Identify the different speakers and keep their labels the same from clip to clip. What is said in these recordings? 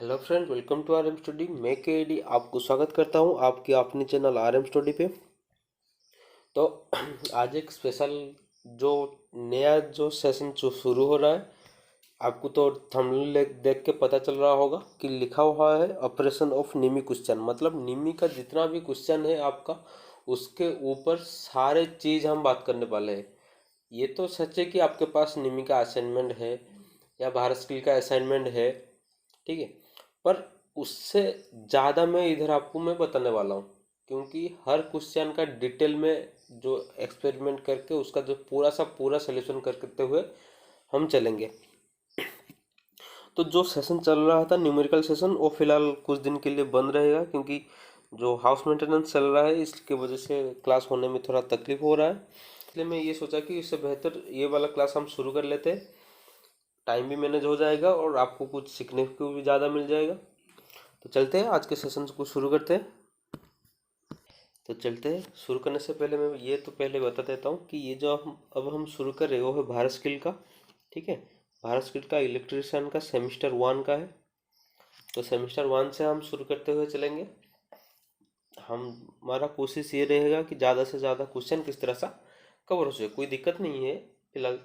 Speaker 1: Hello friend, welcome to R M study. मैं K D आपको स्वागत करता हूं आपके अपने चैनल आर एम स्टडी पे। तो आज एक स्पेशल जो नया जो सेशन जो शुरू हो रहा है, आपको तो थंबनेल देख के पता चल रहा होगा कि लिखा हुआ है ऑपरेशन ऑफ निमी क्वेश्चन। मतलब निमी का जितना भी क्वेश्चन है आपका, उसके ऊपर सारे चीज़ हम बात करने वाले हैं। ये तो सच है कि आपके पास निमी का असाइनमेंट है या भारत स्किल का असाइनमेंट है, ठीक है। पर उससे ज़्यादा मैं इधर आपको मैं बताने वाला हूँ, क्योंकि हर क्वेश्चन का डिटेल में जो एक्सपेरिमेंट करके उसका जो पूरा सा पूरा सोल्यूशन करते हुए हम चलेंगे। तो जो सेशन चल रहा था न्यूमेरिकल सेशन, वो फिलहाल कुछ दिन के लिए बंद रहेगा, क्योंकि जो हाउस मेंटेनेंस चल रहा है इसकी वजह से क्लास होने में थोड़ा तकलीफ हो रहा है। इसलिए मैं ये सोचा कि इससे बेहतर ये वाला क्लास हम शुरू कर लेते हैं। टाइम भी मैनेज हो जाएगा और आपको कुछ सीखने को भी ज़्यादा मिल जाएगा। तो चलते हैं आज के सेशन को शुरू करते हैं। तो चलते हैं। शुरू करने से पहले मैं ये तो पहले बता देता हूँ कि ये जो हम शुरू कर रहे हैं वो है भारत स्किल का, ठीक है। भारत स्किल का इलेक्ट्रीशियन का सेमिस्टर 1 का है। तो सेमिस्टर 1 से हम शुरू करते हुए चलेंगे। हमारा कोशिश ये रहेगा कि ज़्यादा से ज़्यादा क्वेश्चन किस तरह सा कवर हो सके। कोई दिक्कत नहीं है फिलहाल,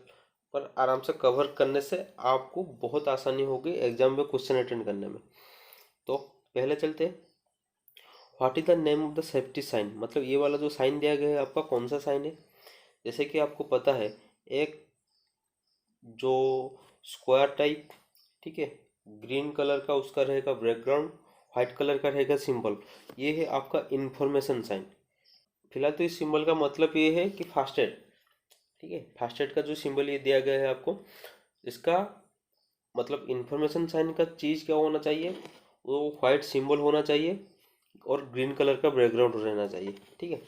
Speaker 1: पर आराम से कवर करने से आपको बहुत आसानी होगी एग्जाम में क्वेश्चन अटेंड करने में। तो पहले चलते हैं। What is the name of the safety sign. मतलब ये वाला जो साइन दिया गया है आपका कौन सा साइन है। जैसे कि आपको पता है, एक जो स्क्वायर टाइप, ठीक है, ग्रीन कलर का उसका रहेगा बैकग्राउंड, व्हाइट कलर का रहेगा सिंबल। ये है आपका इंफॉर्मेशन साइन। फिलहाल तो इस सिंबल का मतलब ये है कि फास्ट एड, ठीक है। फास्ट एड का जो सिंबल ये दिया गया है आपको, इसका मतलब इंफॉर्मेशन साइन का चीज़ क्या होना चाहिए, वो व्हाइट सिंबल होना चाहिए और ग्रीन कलर का बैकग्राउंड रहना चाहिए, ठीक है।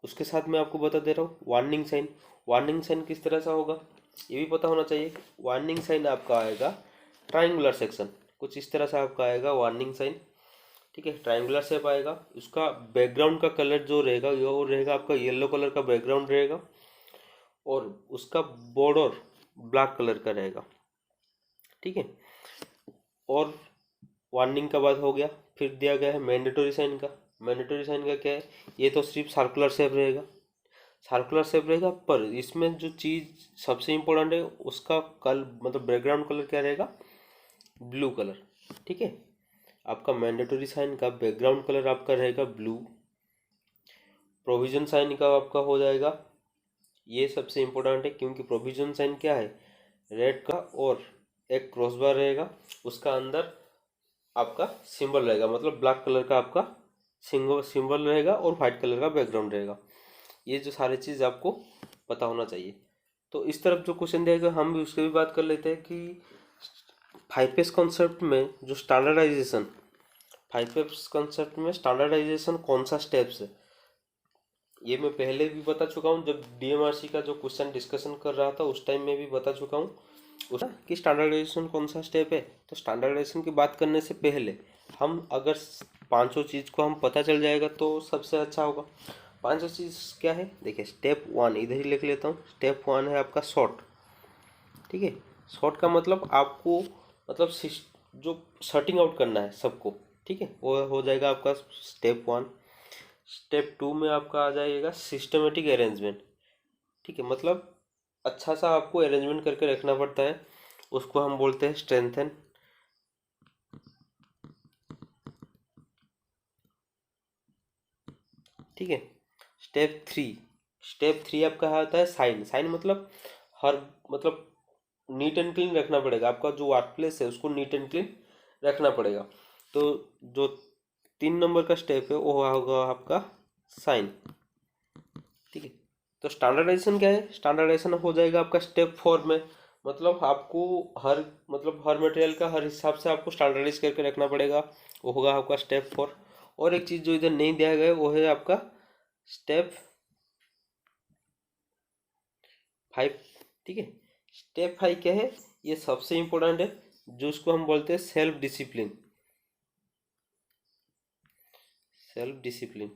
Speaker 1: उसके साथ मैं आपको बता दे रहा हूँ वार्निंग साइन। वार्निंग साइन किस तरह से होगा ये भी पता होना चाहिए। वार्निंग साइन आपका आएगा ट्राइंगुलर सेक्शन, कुछ इस तरह से आपका आएगा वार्निंग साइन, ठीक है। ट्राइंगुलर शेप आएगा। उसका बैकग्राउंड का कलर जो रहेगा वो रहेगा आपका येलो कलर का बैकग्राउंड रहेगा, और उसका बॉर्डर ब्लैक कलर का रहेगा, ठीक है। और वार्निंग का बात हो गया। फिर दिया गया है मैंडेटरी साइन का। मैंडेटरी साइन का क्या है, ये तो सिर्फ सर्कुलर शेप रहेगा, सर्कुलर शेप रहेगा, पर इसमें जो चीज़ सबसे इम्पोर्टेंट है उसका मतलब बैकग्राउंड कलर क्या रहेगा, ब्लू कलर, ठीक है। आपका मैंडेटरी साइन का बैकग्राउंड कलर आपका रहेगा ब्लू। प्रोविजन साइन का आपका हो जाएगा, ये सबसे इम्पोर्टेंट है, क्योंकि प्रोविजन साइन क्या है, रेड का और एक क्रॉस बार रहेगा, उसका अंदर आपका सिंबल रहेगा, मतलब ब्लैक कलर का आपका सिंबल रहेगा और वाइट कलर का बैकग्राउंड रहेगा। ये जो सारी चीज़ आपको पता होना चाहिए। तो इस तरफ जो क्वेश्चन दिया गया हम भी उसकी भी बात कर लेते हैं कि 5S कॉन्सेप्ट में जो स्टैंडर्डाइजेशन, 5S कॉन्सेप्ट में स्टैंडर्डाइजेशन कौन सा स्टेप्स है, ये मैं पहले भी बता चुका हूँ। जब डीएमआरसी का जो क्वेश्चन डिस्कशन कर रहा था उस टाइम में भी बता चुका हूँ उस कि स्टैंडर्डाइजेशन कौन सा स्टेप है। तो स्टैंडर्डाइजेशन की बात करने से पहले हम अगर पांचों चीज़ को हम पता चल जाएगा तो सबसे अच्छा होगा। पांचों चीज़ क्या है देखिए, स्टेप 1 इधर ही लिख लेता हूँ। स्टेप 1 है आपका शॉर्ट, ठीक है। शॉर्ट का मतलब आपको मतलब जो शर्टिंग आउट करना है सबको, ठीक है, वो हो जाएगा आपका स्टेप 1। स्टेप 2 में आपका आ जाएगा सिस्टमेटिक अरेंजमेंट, ठीक है। मतलब अच्छा सा आपको अरेंजमेंट करके रखना पड़ता है, उसको हम बोलते हैं स्ट्रेंथन, ठीक है। स्टेप 3 आपका आता है साइन। साइन मतलब हर मतलब नीट एंड क्लीन रखना पड़ेगा, आपका जो वर्क प्लेस है उसको नीट एंड क्लीन रखना पड़ेगा। तो जो 3 नंबर का स्टेप है वो होगा आपका साइन, ठीक है। तो स्टैंडर्डाइजेशन क्या है, स्टैंडर्डाइजेशन हो जाएगा आपका स्टेप 4 में। मतलब आपको हर मटेरियल का हर हिसाब से आपको स्टैंडर्डाइज करके रखना पड़ेगा, वो होगा आपका स्टेप 4। और एक चीज़ जो इधर नहीं दिया गया है वो है आपका स्टेप 5, ठीक है। स्टेप 5 क्या है, ये सबसे इम्पोर्टेंट है, जो उसको हम बोलते हैं सेल्फ डिसिप्लिन। सेल्फ डिसिप्लिन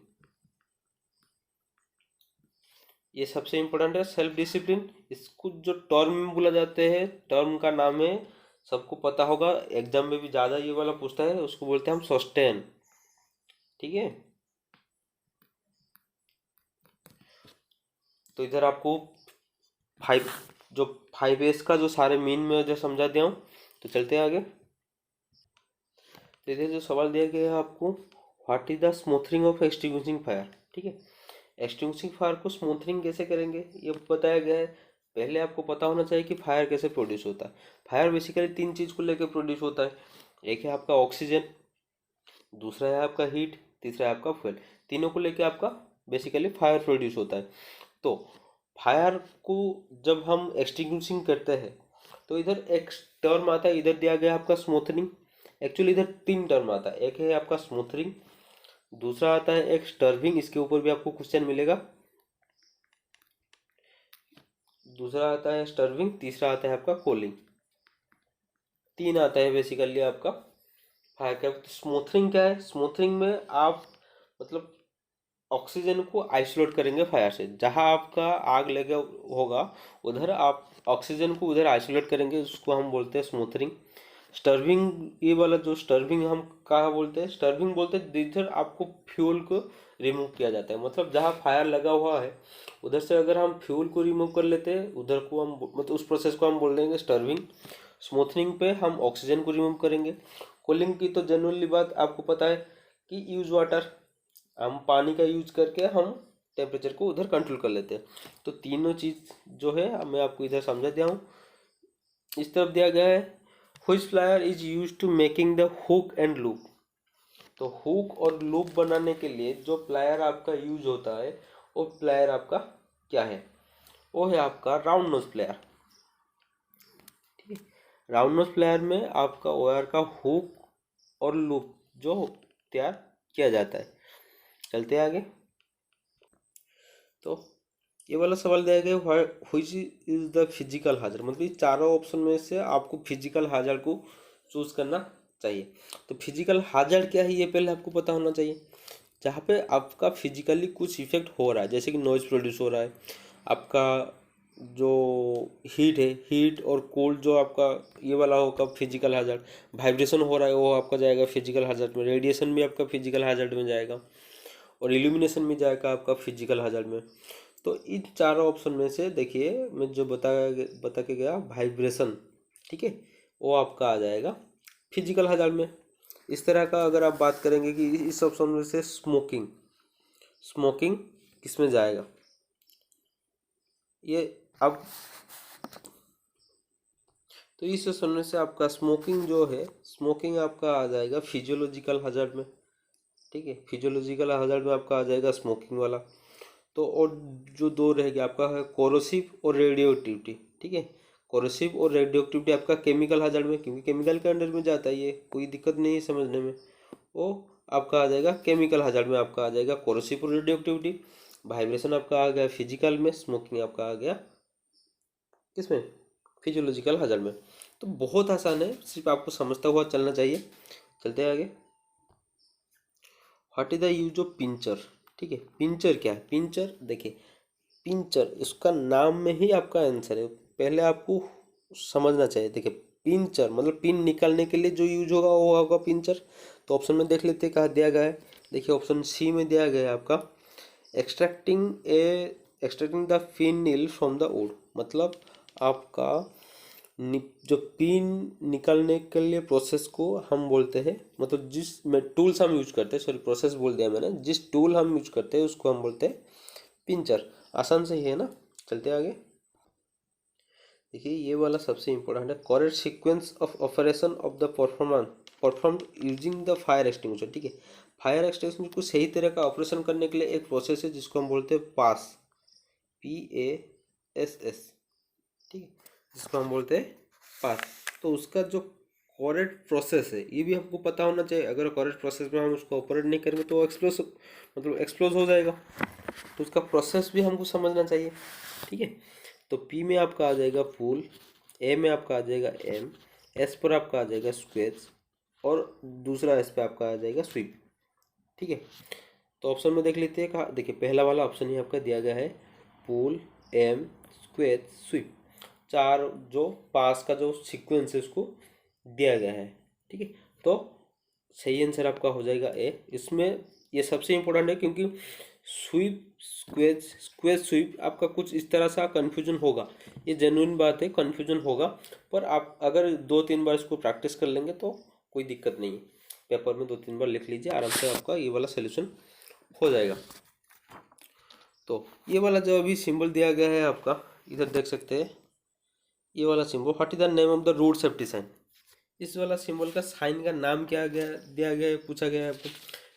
Speaker 1: ये सबसे इम्पोर्टेंट है, सेल्फ डिसिप्लिन। इसको जो टर्म में बोला जाते हैं, टर्म का नाम है सबको पता होगा, एग्जाम में भी ज़्यादा ये वाला पूछता है, उसको बोलते हैं हम सस्टेन। ठीक है, तो इधर आपको फाइव जो 5S का जो सारे मीन में जो समझा दिया हूँ। तो चलते हैं आगे। तो इधर जो सवाल दिया गया है आपको, what is the smothering of extinguishing fire. ठीक है, एक्सटिंग्विशिंग फायर को स्मूथरिंग कैसे करेंगे ये बताया गया है। पहले आपको पता होना चाहिए कि फायर कैसे प्रोड्यूस होता है। फायर बेसिकली तीन चीज़ को लेकर प्रोड्यूस होता है। एक है आपका ऑक्सीजन, दूसरा है आपका हीट, तीसरा है आपका फ्यूल। तीनों को लेकर आपका बेसिकली फायर प्रोड्यूस होता है। तो फायर को जब हम एक्सटिंग्विशिंग करते हैं तो इधर एक टर्म आता है, इधर दिया गया है आपका स्मूथनिंग। एक्चुअली इधर तीन टर्म आता है, एक है आपका स्मूथनिंग, दूसरा आता है एक स्टर्विंग, इसके ऊपर भी आपको क्वेश्चन मिलेगा। दूसरा आता है स्टर्विंग, तीसरा आता है आपका कोलिंग। तीन आता है बेसिकली आपका फायर का। स्मूथनिंग क्या है, स्मूथनिंग में आप मतलब ऑक्सीजन को आइसोलेट करेंगे फायर से। जहां आपका आग लगे होगा उधर आप ऑक्सीजन को उधर आइसोलेट करेंगे, उसको हम बोलते हैं स्मूथनिंग। स्टर्विंग, ये वाला जो स्टर्विंग हम कहाँ बोलते हैं, स्टर्विंग बोलते हैं जिधर आपको फ्यूल को रिमूव किया जाता है। मतलब जहाँ फायर लगा हुआ है उधर से अगर हम फ्यूल को रिमूव कर लेते हैं, उधर को हम मतलब उस प्रोसेस को हम बोल देंगे स्टर्विंग। स्मूथनिंग पे हम ऑक्सीजन को रिमूव करेंगे। कूलिंग की तो जनरली बात आपको पता है कि यूज वाटर, हम पानी का यूज करके हम टेम्परेचर को उधर कंट्रोल कर लेते हैं। तो तीनों चीज़ जो है मैं आपको इधर समझा दिया हूँ। इस तरफ दिया गया है, which plier is use to making the hook and loop. तो हुक और लूप बनाने के लिए जो प्लायर आपका यूज होता है वो प्लायर आपका क्या है, वो है आपका राउंड नोज प्लायर। ठीक है, राउंड नोज प्लायर में आपका वायर का हुक और लूप जो तैयार किया जाता है। चलते हैं आगे। तो ये वाला सवाल दिया गया, व्हिच इज द फिजिकल हाजर। मतलब ये चारों ऑप्शन में से आपको फिजिकल हाजर को चूज करना चाहिए। तो फिजिकल हाजर क्या है ये पहले आपको पता होना चाहिए। जहाँ पे आपका फिजिकली कुछ इफेक्ट हो रहा है, जैसे कि नॉइज प्रोड्यूस हो रहा है, आपका जो हीट है, हीट और कोल्ड जो आपका ये वाला होगा फिजिकल हाजर। वाइब्रेशन हो रहा है वो आपका जाएगा फिजिकल हाजर में। रेडिएशन भी आपका फिजिकल हाजर में जाएगा, और इल्यूमिनेशन भी जाएगा आपका फिजिकल हाजर में। तो इन चारों ऑप्शन में से देखिए मैं जो बता के गया वाइब्रेशन, ठीक है, वो आपका आ जाएगा फिजिकल हाजर में। इस तरह का अगर आप बात करेंगे कि इस ऑप्शन में से स्मोकिंग, स्मोकिंग किस में जाएगा ये अब, तो इस ऑप्शन में से आपका स्मोकिंग जो है, स्मोकिंग आपका आ जाएगा फिजियोलॉजिकल हजार्ड में। ठीक है, फिजियोलॉजिकल हजार्ड में आपका आ जाएगा स्मोकिंग वाला। तो और जो दो रह गया आपका है कोरोसिव और रेडियो एक्टिविटी। ठीक है, कोरोसिव और रेडियो एक्टिविटी आपका केमिकल हजार्ड में, क्योंकि केमिकल के अंडर में जाता है, ये कोई दिक्कत नहीं है समझने में। वो आपका आ जाएगा केमिकल हजार्ड में, आपका आ जाएगा कोरोसिव और रेडियो एक्टिविटी। वाइब्रेशन आपका आ गया फिजिकल में, स्मोकिंग आपका आ गया किसमें, फिजियोलॉजिकल हजार्ड में। तो बहुत आसान है, सिर्फ आपको समझता हुआ चलना चाहिए। चलते हैं आगे। What is the use of pincer. ठीक है, पिंचर क्या है, पिंचर देखिए, पिंचर इसका नाम में ही आपका आंसर है। पहले आपको समझना चाहिए। देखिए पिंचर मतलब पिन निकालने के लिए जो यूज होगा वो होगा पिंचर। तो ऑप्शन में देख लेते हैं कहाँ दिया गया है। देखिए ऑप्शन सी में दिया गया है आपका extracting extracting the phenyl from the would. मतलब आपका जो पिन निकालने के लिए प्रोसेस को हम बोलते हैं, मतलब जिस में टूल्स हम यूज करते हैं, सॉरी प्रोसेस बोल दिया मैंने, जिस टूल हम यूज करते हैं उसको हम बोलते हैं पिंचर। आसान से ही है ना। चलते आगे। देखिए ये वाला सबसे इंपॉर्टेंट है, correct sequence of operation of the performance performed using the fire extinguisher. ठीक है, फायर एक्सटिंग्विशर को सही तरह का ऑपरेशन करने के लिए एक प्रोसेस है जिसको हम बोलते हैं पास, PASS। ठीक है, जिसको हम बोलते हैं पास। तो उसका जो करेक्ट प्रोसेस है ये भी हमको पता होना चाहिए। अगर करेक्ट प्रोसेस में हम उसको ऑपरेट नहीं करेंगे तो एक्सप्लोज मतलब एक्सप्लोज हो जाएगा। तो उसका प्रोसेस भी हमको समझना चाहिए। ठीक है, तो P में आपका आ जाएगा पुल, A में आपका आ जाएगा M, S पर आपका आ जाएगा स्क्वेच, और दूसरा S पे आपका आ जाएगा स्वीप। ठीक है, तो ऑप्शन में देख लेते हैं। कहा देखिए पहला वाला ऑप्शन ही आपका दिया गया है, पुल, M, स्क्वेच, स्वीप। चार जो पास का जो सीक्वेंस है उसको दिया गया है। ठीक है, तो सही आंसर आपका हो जाएगा ए। इसमें ये सबसे इम्पोर्टेंट है, क्योंकि स्वीप स्क्वेज स्क्वेज स्वीप आपका कुछ इस तरह सा कन्फ्यूजन होगा, ये जेन्युइन बात है, कन्फ्यूजन होगा। पर आप अगर 2-3 बार इसको प्रैक्टिस कर लेंगे तो कोई दिक्कत नहीं है। पेपर में 2-3 बार लिख लीजिए, आराम से आपका ये वाला सोल्यूशन हो जाएगा। तो ये वाला जो अभी सिंबल दिया गया है आपका, इधर देख सकते हैं, ये वाला symbol, what is the name of the road safety sign. इस वाला सिंबल का साइन का नाम क्या गया दिया गया है, पूछा गया है आपको।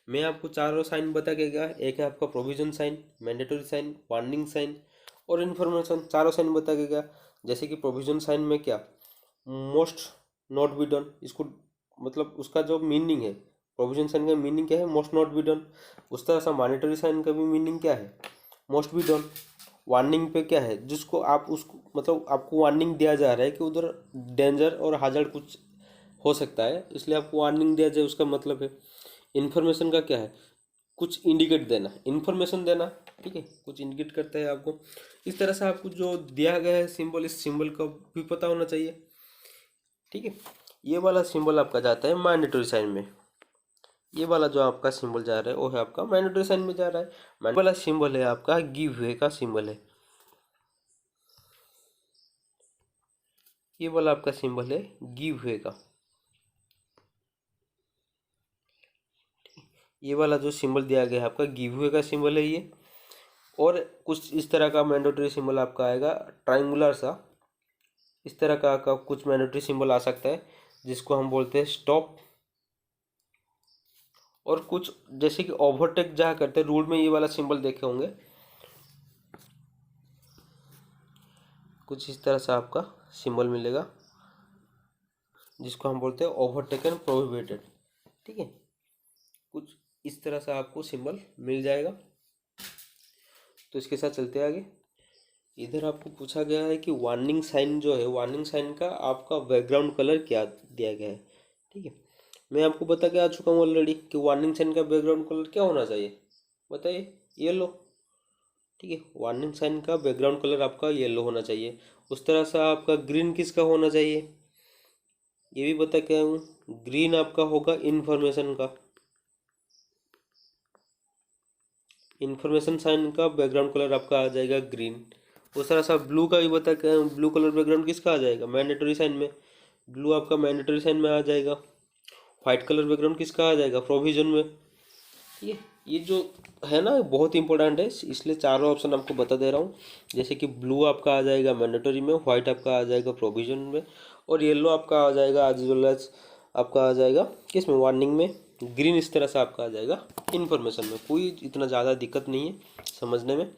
Speaker 1: मैं आपको चारों साइन बता के गया, एक है आपका provision sign, mandatory sign, warning sign और इन्फॉर्मेशन, चारों साइन बता के गया। जैसे कि प्रोविजन साइन में क्या, मोस्ट नॉट बी डन, इसको मतलब उसका जो मीनिंग है, प्रोविजन साइन का मीनिंग क्या है, मोस्ट नॉट बी डन। उस तरह से मॉनिटरी साइन का भी मीनिंग क्या है, मोस्ट बी डन। वार्निंग पे क्या है, जिसको आप उसको मतलब आपको वार्निंग दिया जा रहा है कि उधर डेंजर और हाजर्ड कुछ हो सकता है, इसलिए आपको वार्निंग दिया जाए, उसका मतलब है। इन्फॉर्मेशन का क्या है, कुछ इंडिकेट देना, इन्फॉर्मेशन देना। ठीक है, कुछ इंडिकेट करता है आपको। इस तरह से आपको जो दिया गया है सिंबल, इस सिंबल का भी पता होना चाहिए। ठीक है, ये वाला सिंबल आपका जाता है मैंडेटरी साइन में। ये वाला जो आपका सिंबल जा रहा है वो है आपका मैंडेटरी साइन में जा रहा है। वाला सिंबल है आपका गिव वे का सिंबल है। ये वाला आपका सिंबल है गिव वे का। ये वाला जो सिंबल दिया गया है आपका गिव वे का सिंबल है ये। और कुछ इस तरह का मैंडेटरी सिंबल आपका आएगा, ट्राइंगुलर सा। इस तरह का कुछ मैंडेटरी सिंबल आ सकता है, जिसको हम बोलते हैं स्टॉप। और कुछ जैसे कि ओवरटेक जहाँ करते हैं रूल में, ये वाला सिंबल देखे होंगे, कुछ इस तरह से आपका सिंबल मिलेगा, जिसको हम बोलते हैं ओवरटेकन प्रोहिबिटेड। ठीक है, कुछ इस तरह से आपको सिंबल मिल जाएगा। तो इसके साथ चलते हैं आगे। इधर आपको पूछा गया है कि वार्निंग साइन जो है, वार्निंग साइन का आपका बैकग्राउंड कलर क्या दिया गया है। ठीक है, मैं आपको बता के आ चुका हूँ ऑलरेडी कि वार्निंग साइन का बैकग्राउंड कलर क्या होना चाहिए, बताइए, येलो। ठीक है, वार्निंग साइन का बैकग्राउंड कलर आपका येलो होना चाहिए। उस तरह से आपका ग्रीन किसका होना चाहिए, ये भी बता के आया हूँ। ग्रीन आपका होगा इन्फॉर्मेशन का, इन्फॉर्मेशन साइन का बैकग्राउंड कलर आपका आ जाएगा ग्रीन। उस तरह से ब्लू का भी बता के, ब्लू कलर बैकग्राउंड किसका आ जाएगा, मैंडेटरी साइन में, ब्लू आपका मैंडेटरी साइन में आ जाएगा। व्हाइट कलर बैकग्राउंड किसका आ जाएगा, प्रोविजन में। ये जो है ना बहुत इंपॉर्टेंट है, इसलिए चारों ऑप्शन आपको बता दे रहा हूँ। जैसे कि ब्लू आपका आ जाएगा मैंडेटरी में, व्हाइट आपका आ जाएगा प्रोविजन में, और येलो आपका आ जाएगा एज वेल एज आपका आ जाएगा किस में, वार्निंग में। ग्रीन इस तरह से आपका आ जाएगा इन्फॉर्मेशन में। कोई इतना ज़्यादा दिक्कत नहीं है समझने में।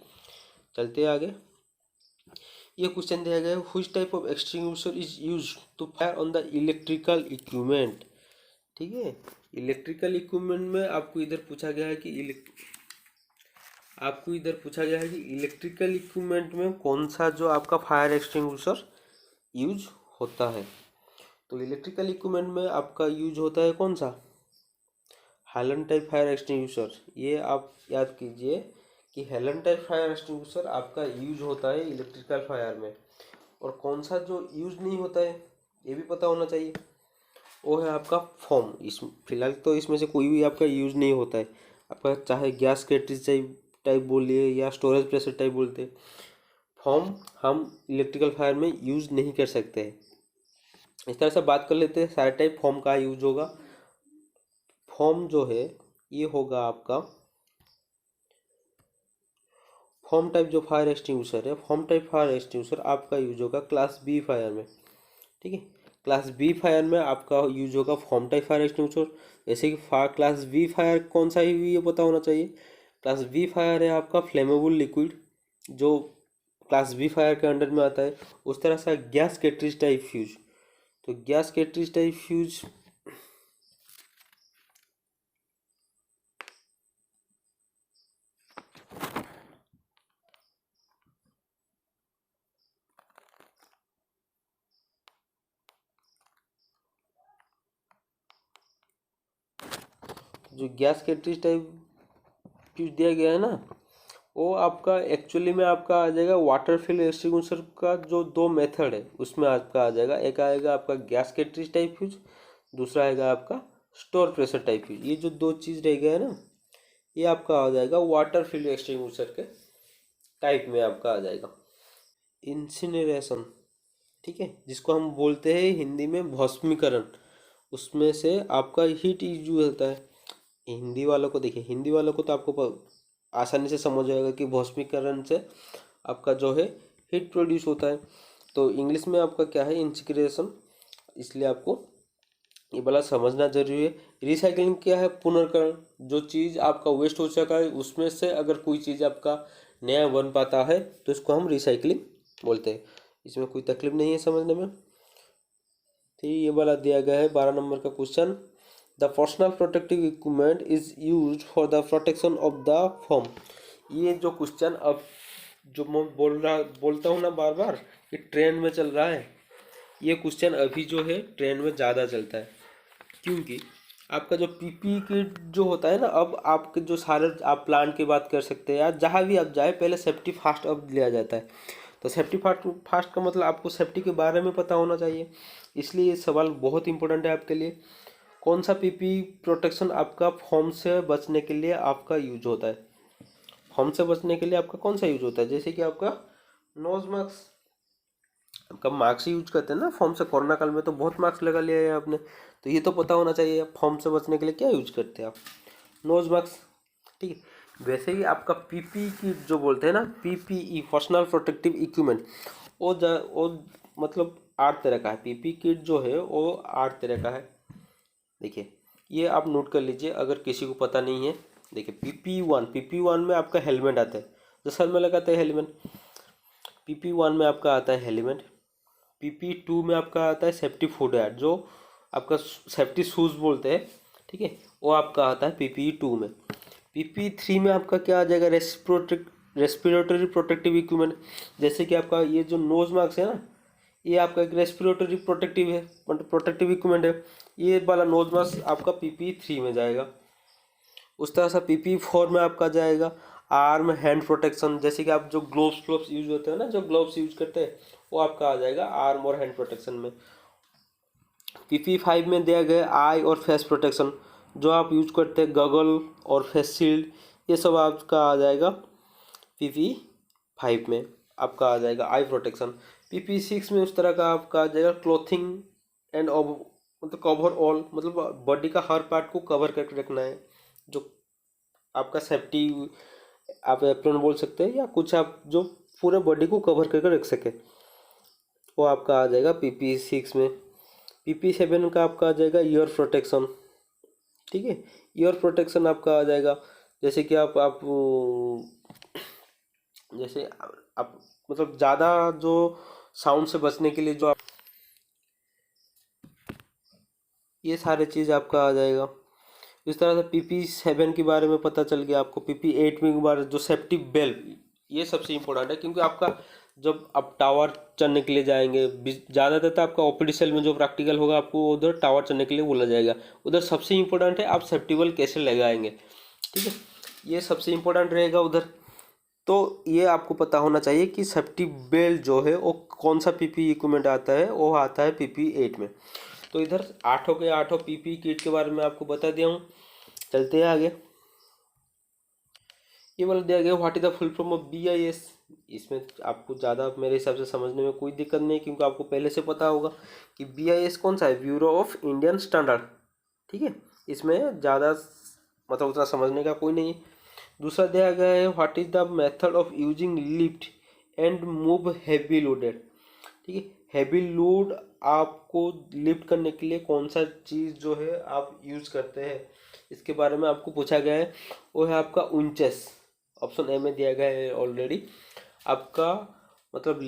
Speaker 1: चलते हैं आगे। ये क्वेश्चन दिया गया है, which type of extinguisher is use to fire on the electrical equipment. ठीक है, इलेक्ट्रिकल इक्विपमेंट में आपको इधर पूछा गया है कि इलेक्ट्रिकल इक्विपमेंट में कौन सा जो आपका फायर एक्सटिंग्विशर यूज होता है। तो इलेक्ट्रिकल इक्विपमेंट में आपका यूज होता है कौन सा, हेलन टाइप फायर एक्सटिंग्विशर। ये आप याद कीजिए कि हेलन टाइप फायर एक्सटिंग्विशर आपका यूज होता है इलेक्ट्रिकल फायर में। और कौन सा जो यूज नहीं होता है ये भी पता होना चाहिए, वो है आपका फोम। इस फिलहाल तो इसमें से कोई भी आपका यूज नहीं होता है। आपका चाहे गैस कैटरेज टाइप बोलिए या स्टोरेज प्रेशर टाइप बोलते हैं, फोम हम इलेक्ट्रिकल फायर में यूज नहीं कर सकते हैं। इस तरह से बात कर लेते हैं सारे टाइप फोम का यूज होगा। फोम जो है ये होगा आपका, फोम टाइप जो फायर एक्सटिंग्विशर है, फोम टाइप फायर एक्सटिंग्विशर आपका यूज होगा क्लास बी फायर में। ठीक है, क्लास बी फायर में आपका यूज होगा फोम टाइप फायर एक्सटिंग्विशर। जैसे कि क्लास बी फायर कौन सा है ये पता होना चाहिए। क्लास बी फायर है आपका फ्लेमेबल लिक्विड, जो क्लास बी फायर के अंडर में आता है। उस तरह से गैस कैटरेज टाइप फ्यूज, तो गैस कैटरेज टाइप फ्यूज, जो गैस कैटरेज टाइप फ्यूज दिया गया है ना, वो आपका एक्चुअली में आपका आ जाएगा वाटर फिल एक्सटिंग्विशर का जो दो मेथड है उसमें आपका आ जाएगा। एक आएगा आपका गैस कैटरेज टाइप फ्यूज, दूसरा आएगा आपका स्टोर प्रेशर टाइप फ्यूज। ये जो दो चीज़ रह गया है ना, ये आपका आ जाएगा वाटर फिल एक्सटिंग्विशर के टाइप में आपका आ जाएगा। इंसिनरेशन, ठीक है, जिसको हम बोलते हैं हिंदी में भस्मीकरण, उसमें से आपका हीट यूज होता है। हिंदी वालों को देखिए, हिंदी वालों को तो आपको आसानी से समझ आएगा कि भस्मीकरण से आपका जो है हीट प्रोड्यूस होता है। तो इंग्लिश में आपका क्या है, इंसिनरेशन, इसलिए आपको ये वाला समझना जरूरी है। रिसाइकलिंग क्या है, पुनर्करण, जो चीज़ आपका वेस्ट हो चुका है उसमें से अगर कोई चीज़ आपका नया बन पाता है तो इसको हम रिसाइकलिंग बोलते हैं। इसमें कोई तकलीफ नहीं है समझने में। तो ये वाला दिया गया है 12 नंबर का question. The personal protective equipment is use for the protection of the form. ये जो क्वेश्चन अब जो मैं बोलता हूँ ना बार बार कि ट्रेंड में चल रहा है, ये क्वेश्चन अभी जो है ट्रेंड में ज़्यादा चलता है। क्योंकि आपका जो पीपी किट जो होता है ना, अब आपके जो सारे आप प्लांट की बात कर सकते हैं या जहाँ भी आप जाए, पहले सेफ्टी फास्ट अब लिया जाता है। तो सेफ्टी फास्ट फास्ट का मतलब आपको सेफ्टी के बारे में पता होना चाहिए, इसलिए ये सवाल बहुत इंपॉर्टेंट है आपके लिए। कौन सा पीपी प्रोटेक्शन आपका फॉर्म से बचने के लिए आपका यूज होता है? फॉर्म से बचने के लिए आपका कौन सा यूज होता है? जैसे कि आपका नोज मास्क, आपका मास्क यूज करते हैं ना फॉर्म से। कोरोना काल में तो बहुत मास्क लगा लिया है आपने, तो ये तो पता होना चाहिए फॉर्म से बचने के लिए क्या यूज करते हैं आप, नोज मास्क, ठीक है। वैसे ही आपका पीपी किट जो बोलते हैं ना, पीपीई पर्सनल प्रोटेक्टिव इक्विपमेंट, वो मतलब 8 तरह का है। पीपी किट जो है वो 8 तरह का है। देखिए, ये आप नोट कर लीजिए अगर किसी को पता नहीं है। देखिए, पीपी वन में आपका हेलमेट आता है, जो सर में लगाते हैं हेलमेट। पीपी वन में आपका आता है हेलमेट। पीपी टू में आपका आता है सेफ्टी फुटवेयर, जो आपका सेफ्टी शूज़ बोलते हैं, ठीक है, वो आपका आता है पीपी टू में। पीपी थ्री में आपका क्या आ जाएगा, रेस्पिरेटरी प्रोटेक्टिव इक्विपमेंट। जैसे कि आपका ये जो नोज मास्क है ना, ये आपका एक रेस्पिरेटरी प्रोटेक्टिव है, प्रोटेक्टिव इक्विपमेंट है। ये वाला नोज मास्क आपका पीपी थ्री में जाएगा। उस तरह से पीपी फोर में आपका जाएगा आर्म हैंड प्रोटेक्शन। जैसे कि आप जो ग्लोव्स यूज होते हैं ना, जो ग्लोव्स यूज करते हैं, वो आपका आ जाएगा आर्म और हैंड प्रोटेक्शन में। पीपी फाइव में दिया गया आई और फेस प्रोटेक्शन, जो आप यूज करते हैं गगल और फेस शील्ड, ये सब आपका आ जाएगा पीपी फाइव में, आपका आ जाएगा आई प्रोटेक्शन। पीपी सिक्स में उस तरह का आपका आ जाएगा क्लोथिंग एंड मतलब कवर ऑल, मतलब बॉडी का हर पार्ट को कवर करके रखना है, जो आपका सेफ्टी आप एप्रॉन बोल सकते हैं, या कुछ आप जो पूरे बॉडी को कवर करके रख सके, वो आपका आ जाएगा पीपी सिक्स में। पीपी सेवन का आपका आ जाएगा ईयर प्रोटेक्शन, ठीक है। ईयर प्रोटेक्शन आपका आ जाएगा, जैसे कि आप जैसे आप मतलब ज़्यादा जो साउंड से बचने के लिए जो आप, ये सारे चीज़ आपका आ जाएगा। इस तरह से पीपी सेवन के बारे में पता चल गया आपको। पीपी एट में बारे जो सेफ्टी बेल्ट, ये सबसे इम्पोर्टेंट है, क्योंकि आपका जब आप टावर चढ़ने के लिए जाएंगे, ज़्यादातर तो आपका ओपीडी सेल में जो प्रैक्टिकल होगा आपको उधर टावर चढ़ने के लिए बोला जाएगा। उधर सबसे इम्पोर्टेंट है आप सेफ्टी बेल्ट कैसे लगाएंगे, ठीक है, ये सबसे इम्पोर्टेंट रहेगा उधर। तो ये आपको पता होना चाहिए कि सेफ्टी बेल्ट जो है वो कौन सा पीपी इक्विपमेंट आता है, वो आता है पीपी एट में। तो इधर आठों के आठों पीपी किट के बारे में आपको बता दिया हूँ। चलते हैं आगे। ये वाला दिया गया what is the full form of BIS। इसमें आपको ज़्यादा मेरे हिसाब से समझने में कोई दिक्कत नहीं, क्योंकि आपको पहले से पता होगा कि BIS कौन सा है, ब्यूरो ऑफ इंडियन स्टैंडर्ड, ठीक है। इसमें ज़्यादा मतलब उतना समझने का कोई नहीं है। दूसरा दिया गया है what is the method of using lift and move heavy loaded, ठीक है। हैवी लोड आपको लिफ्ट करने के लिए कौन सा चीज़ जो है आप यूज करते हैं, इसके बारे में आपको पूछा गया है। वो है आपका उंचेस, ऑप्शन ए में दिया गया है ऑलरेडी। आपका मतलब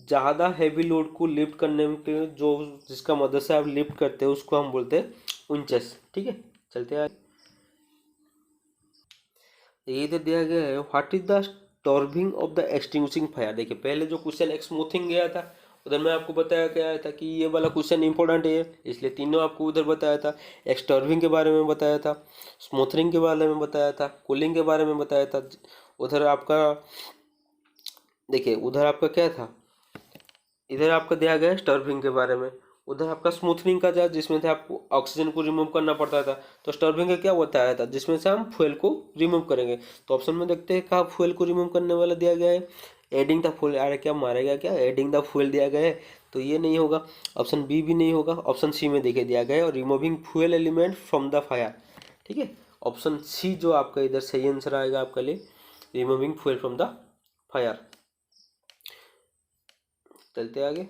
Speaker 1: ज़्यादा हैवी लोड को लिफ्ट करने के जो जिसका मदद से आप लिफ्ट करते हैं उसको हम बोलते हैं उंचेस, ठीक है। चलते हैं। ये तो दिया गया है what is the starving of the extinguishing fire. देखिए, पहले जो क्वेश्चन एक स्मूथिंग गया था उधर मैं आपको बताया क्या था कि ये वाला क्वेश्चन इंपॉर्टेंट है, इसलिए तीनों आपको उधर बताया था। एक्सटर्बिंग के बारे में बताया था, स्मूथरिंग के बारे में बताया था, कूलिंग के बारे में बताया था। उधर आपका देखिए, उधर आपका क्या था, इधर आपका दिया गया है स्टर्बिंग के बारे में, उधर आपका स्मूथनिंग का था जिसमें से आपको ऑक्सीजन को रिमूव करना पड़ता था। तो स्टर्बिंग का क्या बताया था, जिसमें से हम फ्यूल को रिमूव करेंगे। तो ऑप्शन में देखते हैं कहाँ फ्यूल को रिमूव करने वाला दिया गया है, एडिंग द फ्यूल। अरे क्या मारेगा क्या, एडिंग द फ्यूल दिया गया है, तो ये नहीं होगा। ऑप्शन बी भी नहीं होगा। ऑप्शन सी में देखिए दिया गया है और removing fuel element from the fire. ठीक है, ऑप्शन सी जो आपका इधर सही आंसर आएगा आपके लिए, removing fuel from the fire. चलते आगे।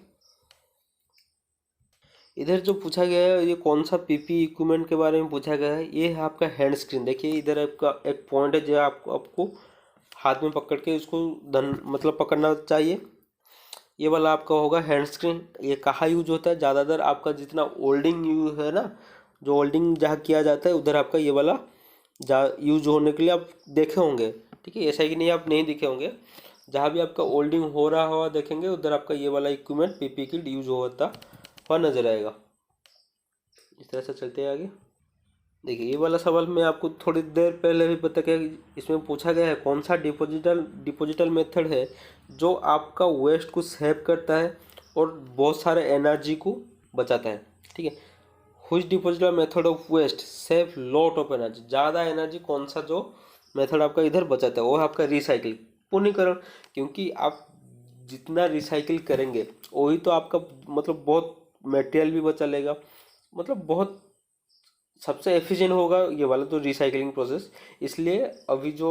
Speaker 1: इधर जो पूछा गया है ये कौन सा पीपी इक्विपमेंट के बारे में पूछा गया है, ये है आपका हैंड स्क्रीन। देखिए इधर आपका एक पॉइंट है जो आपको हाथ में पकड़ के इसको धन मतलब पकड़ना चाहिए। ये वाला आपका होगा हैंड स्क्रीन। ये कहाँ यूज होता है, ज़्यादातर आपका जितना ओल्डिंग यूज है ना, जो ओल्डिंग जहाँ किया जाता है उधर आपका ये वाला जा यूज होने के लिए आप देखे होंगे। ठीक है, ऐसा ही कि नहीं आप नहीं देखे होंगे, जहाँ भी आपका ओल्डिंग हो रहा हुआ देखेंगे उधर आपका ये वाला इक्विपमेंट पीपी किट यूज होता हुआ नजर आएगा। इस तरह से चलते हैं आगे। देखिए ये वाला सवाल मैं आपको थोड़ी देर पहले भी बता के, इसमें पूछा गया है कौन सा डिपोजिटल मेथड है जो आपका वेस्ट को सेव करता है और बहुत सारे एनर्जी को बचाता है। ठीक है, which disposal method of waste save lot of energy, ज़्यादा एनर्जी कौन सा जो मेथड आपका इधर बचाता है, वो है आपका रिसाइकिल, पुनरीकरण। क्योंकि आप जितना रिसाइकिल करेंगे वही तो आपका मतलब बहुत मटेरियल भी बचा लेगा, मतलब बहुत सबसे एफिशिएंट होगा ये वाला तो रिसाइकलिंग प्रोसेस। इसलिए अभी जो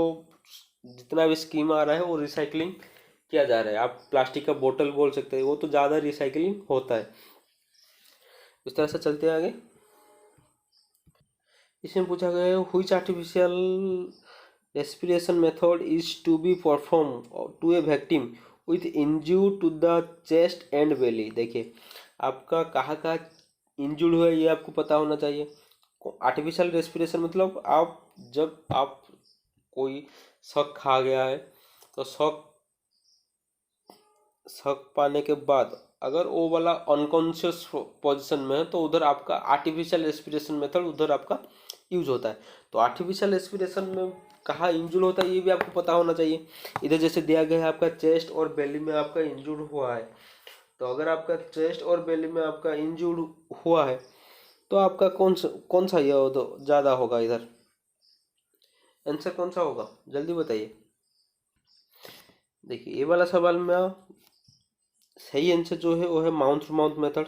Speaker 1: जितना भी स्कीम आ रहा है वो रिसाइकलिंग किया जा रहा है। आप प्लास्टिक का बोतल बोल सकते हैं, वो तो ज़्यादा रिसाइकलिंग होता है। इस तरह से चलते हैं आगे। इसमें पूछा गया है which artificial respiration method is to be perform to a victim with injury to the chest and belly. देखिए आपका कहाँ कहाँ इंजर्ड हुआ है ये आपको पता होना चाहिए। आर्टिफिशियल रेस्पिरेशन मतलब आप जब आप कोई शक खा गया है तो शक शक पाने के बाद अगर वो वाला अनकॉन्शियस पोजीशन में है तो उधर आपका आर्टिफिशियल रेस्पिरेशन मेथड उधर आपका यूज होता है। तो आर्टिफिशियल रेस्पिरेशन में कहाँ इंजूर होता है ये भी आपको पता होना चाहिए। इधर जैसे दिया गया है आपका चेस्ट और बेली में आपका इंजूर हुआ है, तो अगर आपका चेस्ट और बेली में आपका इंजूर हुआ है तो आपका कौन सा ये ज़्यादा होगा, इधर आंसर कौन सा होगा जल्दी बताइए। देखिए ये वाला सवाल में सही आंसर जो है वो है माउथ टू माउथ मेथड।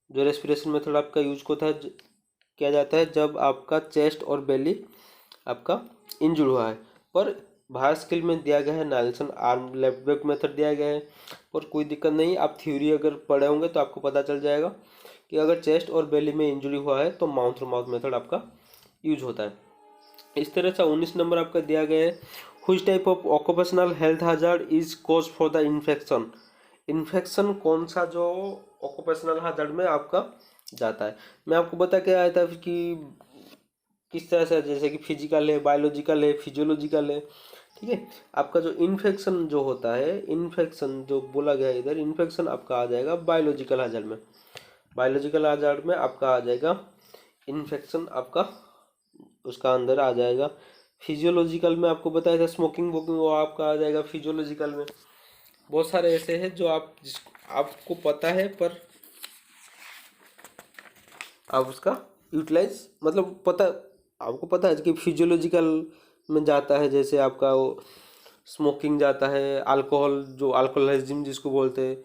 Speaker 1: जो रेस्पिरेशन मेथड आपका यूज होता है किया जाता है जब आपका चेस्ट और बेली आपका इंजूर हुआ है। पर बाहर स्किल में दिया गया है नाइल्सन आर्म लेफ्ट बैक मेथड दिया गया है। पर कोई दिक्कत नहीं, आप थ्योरी अगर पढ़े होंगे तो आपको पता चल जाएगा कि अगर चेस्ट और बेली में इंजरी हुआ है तो माउथ टू माउथ मेथड आपका यूज होता है। इस तरह से 19 नंबर आपका दिया गया है which type of occupational health hazard is cause for the infection. Infection कौन सा जो ऑक्यूपेशनल hazard में आपका जाता है। मैं आपको बता के आया था कि किस तरह से, जैसे कि फिजिकल है, बायोलॉजिकल है, फिजियोलॉजिकल है। ठीक है, आपका जो इन्फेक्शन जो होता है, इन्फेक्शन जो बोला गया है इधर, इन्फेक्शन आपका आ जाएगा बायोलॉजिकल hazard में। बायोलॉजिकल hazard में आपका आ जाएगा इन्फेक्शन, आपका उसका अंदर आ जाएगा। फिजियोलॉजिकल में आपको बताया था स्मोकिंग वोकिंग, वो आपका आ जाएगा फिजियोलॉजिकल में। बहुत सारे ऐसे हैं जो आपको पता है पर आप उसका यूटिलाइज मतलब पता, आपको पता है कि फिजियोलॉजिकल में जाता है, जैसे आपका वो स्मोकिंग जाता है, अल्कोहल जो अल्कोहलिज्म जिसको बोलते हैं।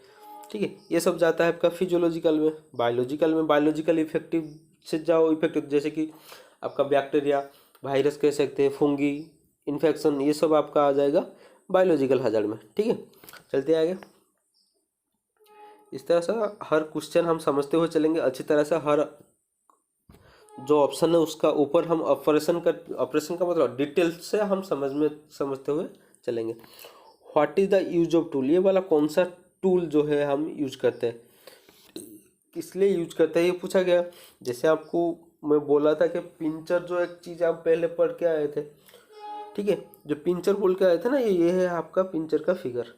Speaker 1: ठीक है, ये सब जाता है आपका फिजियोलॉजिकल में। बायोलॉजिकल इफेक्टिव से जाओ इफेक्टिव, जैसे कि आपका बैक्टीरिया, वायरस कह सकते हैं, फंगी इन्फेक्शन, ये सब आपका आ जाएगा बायोलॉजिकल hazard में। ठीक है, चलते आगे। इस तरह से हर क्वेश्चन हम समझते हुए चलेंगे अच्छी तरह से। हर जो ऑप्शन है उसका ऊपर हम ऑपरेशन का मतलब डिटेल से हम समझते हुए चलेंगे। What is the use of tool, ये वाला कौन सा टूल जो है हम यूज करते हैं, किस लिए यूज करते हैं ये पूछा गया। जैसे आपको मैं बोला था कि पिंचर जो एक चीज़ आप पहले पढ़ के आए थे। ठीक है, जो पिंचर बोल के आए थे ना, ये है आपका पिंचर का फिगर।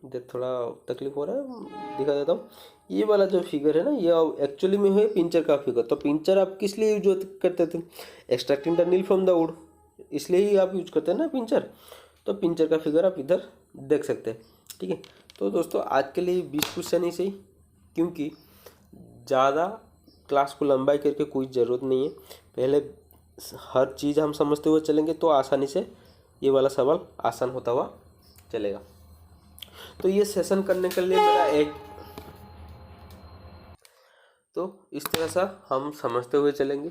Speaker 1: देख थोड़ा तकलीफ हो रहा है, दिखा देता हूँ। ये वाला जो फिगर है ना, ये एक्चुअली में है पिंचर का फिगर। तो पिंचर आप किस लिए यूज करते थे? Extracting the nail from the wood, इसलिए ही आप यूज करते हैं ना पिंचर। तो पिंचर का फिगर आप इधर देख सकते हैं, ठीक है। तो दोस्तों आज के लिए 20 क्वेश्चन ही सही, क्योंकि ज़्यादा क्लास को लंबाई करके कोई ज़रूरत नहीं है। पहले हर चीज़ हम समझते हुए चलेंगे तो आसानी से ये वाला सवाल आसान होता हुआ चलेगा। तो ये सेशन करने के लिए मेरा एक, तो इस तरह से हम समझते हुए चलेंगे,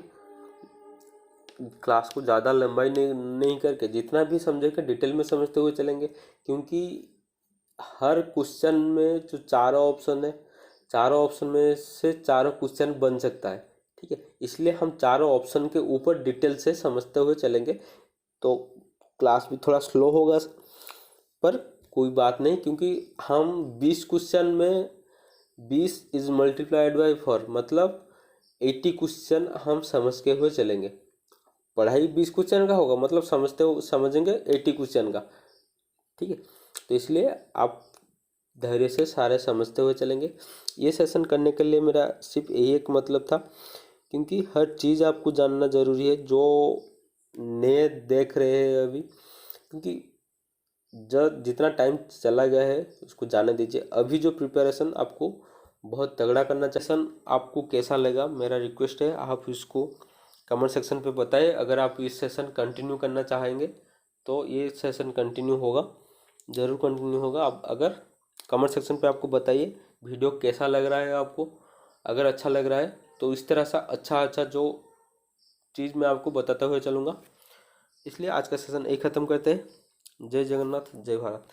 Speaker 1: क्लास को ज़्यादा लंबाई नहीं करके जितना भी समझेंगे डिटेल में समझते हुए चलेंगे। क्योंकि हर क्वेश्चन में जो चारों ऑप्शन है, चारों ऑप्शन में से चारों क्वेश्चन बन सकता है, ठीक है। इसलिए हम चारों ऑप्शन के ऊपर डिटेल से समझते हुए चलेंगे। तो क्लास भी थोड़ा स्लो होगा, पर कोई बात नहीं, क्योंकि हम 20 क्वेश्चन में 20 इज मल्टीप्लाइड बाई 4, मतलब 80 क्वेश्चन हम समझ के हुए चलेंगे। पढ़ाई 20 क्वेश्चन का होगा, मतलब समझेंगे 80 क्वेश्चन का, ठीक है। तो इसलिए आप धैर्य से सारे समझते हुए चलेंगे। ये सेशन करने के लिए मेरा सिर्फ यही एक मतलब था, क्योंकि हर चीज़ आपको जानना ज़रूरी है जो नए देख रहे हैं अभी। क्योंकि जब जितना टाइम चला गया है उसको जाने दीजिए। अभी जो प्रिपरेशन आपको बहुत तगड़ा करना चाहिए। सेशन आपको कैसा लगा, मेरा रिक्वेस्ट है आप इसको कमेंट सेक्शन पे बताएं। अगर आप इस सेशन कंटिन्यू करना चाहेंगे तो ये सेशन कंटिन्यू होगा, ज़रूर कंटिन्यू होगा। आप अगर कमेंट सेक्शन पे आपको बताइए वीडियो कैसा लग रहा है आपको। अगर अच्छा लग रहा है तो इस तरह सा अच्छा अच्छा जो चीज़ मैं आपको बताते हुए चलूँगा। इसलिए आज का सेशन यही ख़त्म करते हैं। जय जगन्नाथ, जय भारत।